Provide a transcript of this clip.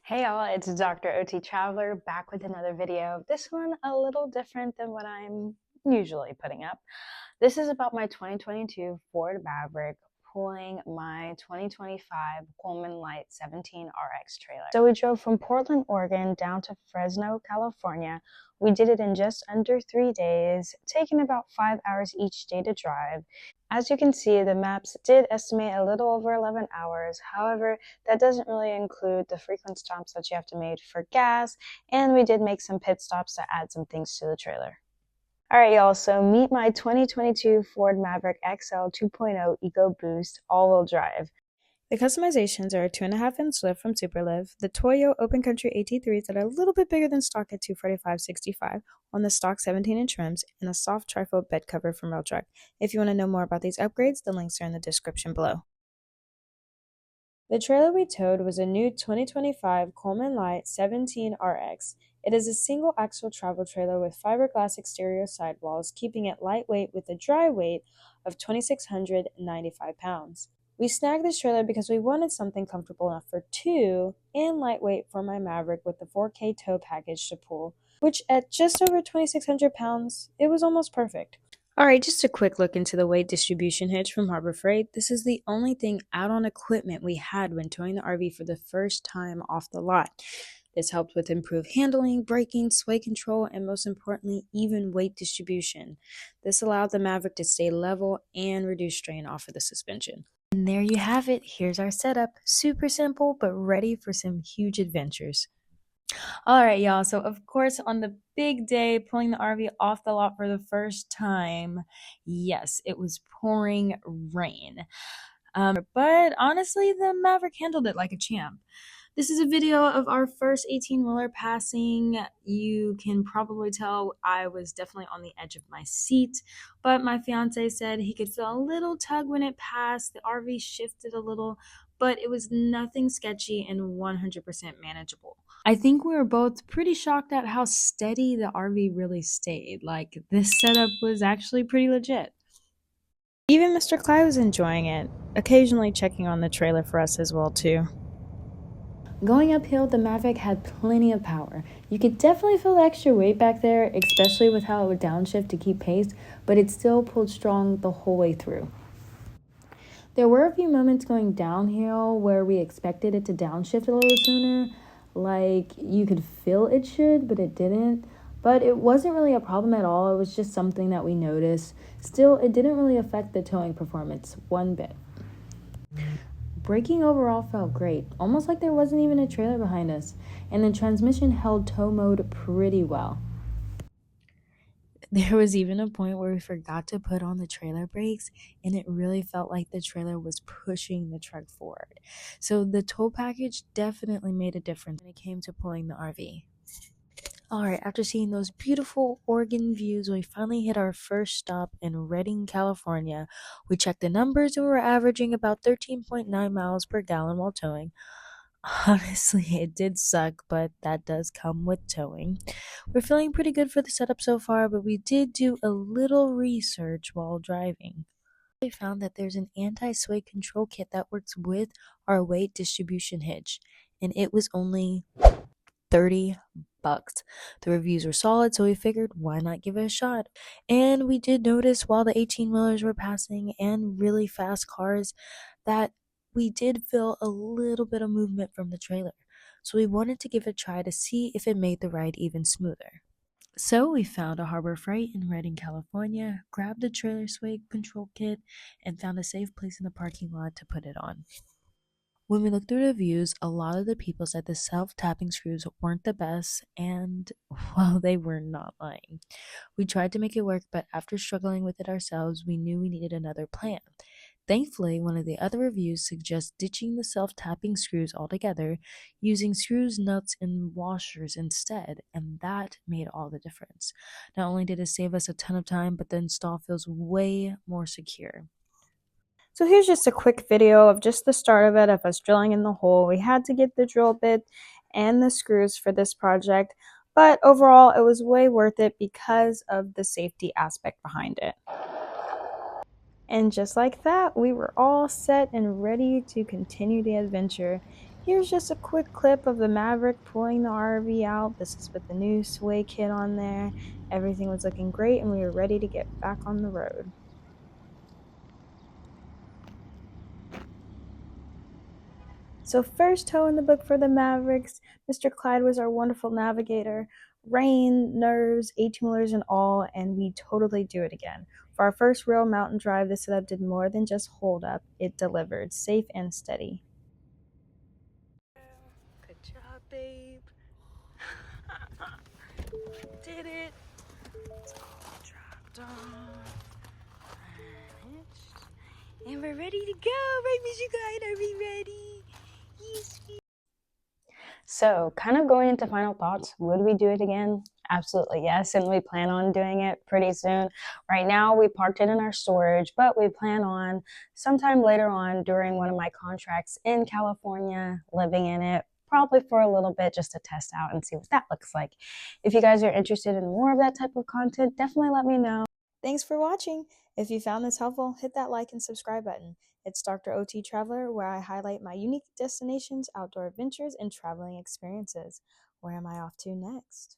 Hey y'all, it's Dr. OT Traveler back with another video. This one a little different than what I'm usually putting up. This is about my 2022 Ford Maverick pulling my 2025 Coleman Light 17 RX trailer. So we drove from Portland, Oregon down to Fresno, California. We did it in just under 3 days, taking about 5 hours each day to drive. As you can see, the maps did estimate a little over 11 hours. However, that doesn't really include the frequent stops that you have to make for gas, and we did make some pit stops to add some things to the trailer. Alright y'all, so meet my 2022 Ford Maverick XL 2.0 EcoBoost all-wheel drive. The customizations are a 2.5-inch lift from Superlift, the Toyo Open Country AT3s that are a little bit bigger than stock at 245/65 on the stock 17-inch rims, and a soft Trifold bed cover from Railtruck. If you want to know more about these upgrades, the links are in the description below. The trailer we towed was a new 2025 Coleman Light 17 RX. It is a single axle travel trailer with fiberglass exterior sidewalls, keeping it lightweight with a dry weight of 2,695 pounds. We snagged this trailer because we wanted something comfortable enough for two and lightweight for my Maverick with the 4K tow package to pull, which at just over 2,600 pounds, it was almost perfect. Alright, just a quick look into the weight distribution hitch from Harbor Freight. This is the only thing add-on equipment we had when towing the RV for the first time off the lot. This helped with improved handling, braking, sway control, and most importantly, even weight distribution. This allowed the Maverick to stay level and reduce strain off of the suspension. And there you have it. Here's our setup. Super simple, but ready for some huge adventures. All right, y'all. So, of course, on the big day, pulling the RV off the lot for the first time, yes, it was pouring rain. But honestly, the Maverick handled it like a champ. This is a video of our first 18-wheeler passing. You can probably tell I was definitely on the edge of my seat, but my fiance said he could feel a little tug when it passed. The RV shifted a little, but it was nothing sketchy and 100% manageable. I think we were both pretty shocked at how steady the RV really stayed. Like, this setup was actually pretty legit. Even Mr. Clyde was enjoying it, occasionally checking on the trailer for us as well too. Going uphill, the Maverick had plenty of power. You could definitely feel the extra weight back there, especially with how it would downshift to keep pace, but it still pulled strong the whole way through. There were a few moments going downhill where we expected it to downshift a little sooner, like you could feel it should, but it didn't. But it wasn't really a problem at all. It was just something that we noticed. Still, it didn't really affect the towing performance one bit. Braking overall felt great, almost like there wasn't even a trailer behind us, and the transmission held tow mode pretty well. There was even a point where we forgot to put on the trailer brakes, and it really felt like the trailer was pushing the truck forward. So the tow package definitely made a difference when it came to pulling the RV. Alright, after seeing those beautiful Oregon views, we finally hit our first stop in Redding, California. We checked the numbers and we were averaging about 13.9 miles per gallon while towing. Honestly, it did suck, but that does come with towing. We're feeling pretty good for the setup so far, but we did do a little research while driving. We found that there's an anti-sway control kit that works with our weight distribution hitch, and it was only $30. The reviews were solid, so we figured why not give it a shot. And we did notice while the 18-wheelers were passing and really fast cars that we did feel a little bit of movement from the trailer. So we wanted to give it a try to see if it made the ride even smoother. So we found a Harbor Freight in Redding, California, grabbed the trailer sway control kit, and found a safe place in the parking lot to put it on. When we looked through the reviews, a lot of the people said the self-tapping screws weren't the best, and, well, they were not lying. We tried to make it work, but after struggling with it ourselves, we knew we needed another plan. Thankfully, one of the other reviews suggests ditching the self-tapping screws altogether, using screws, nuts, and washers instead, and that made all the difference. Not only did it save us a ton of time, but the install feels way more secure. So here's just a quick video of just the start of it, of us drilling in the hole. We had to get the drill bit and the screws for this project, but overall it was way worth it because of the safety aspect behind it. And just like that, we were all set and ready to continue the adventure. Here's just a quick clip of the Maverick pulling the RV out. This is with the new sway kit on there. Everything was looking great and we were ready to get back on the road. So first toe in the book for the Mavericks, Mr. Clyde was our wonderful navigator. Rain, nerves, 18-wheelers and all, and we totally do it again. For our first real mountain drive, this setup did more than just hold up. It delivered, safe and steady. Good job, babe. Did it. It's all dropped off. And we're ready to go, right, Mr. Clyde? Are we ready? Yes. So kind of going into final thoughts, would we do it again? Absolutely yes, and we plan on doing it pretty soon. Right now we parked it in our storage, but we plan on sometime later on during one of my contracts in California, living in it, probably for a little bit just to test out and see what that looks like. If you guys are interested in more of that type of content, definitely let me know. Thanks for watching. If you found this helpful, hit that like and subscribe button. It's Dr. OT Traveler, where I highlight my unique destinations, outdoor adventures, and traveling experiences. Where am I off to next?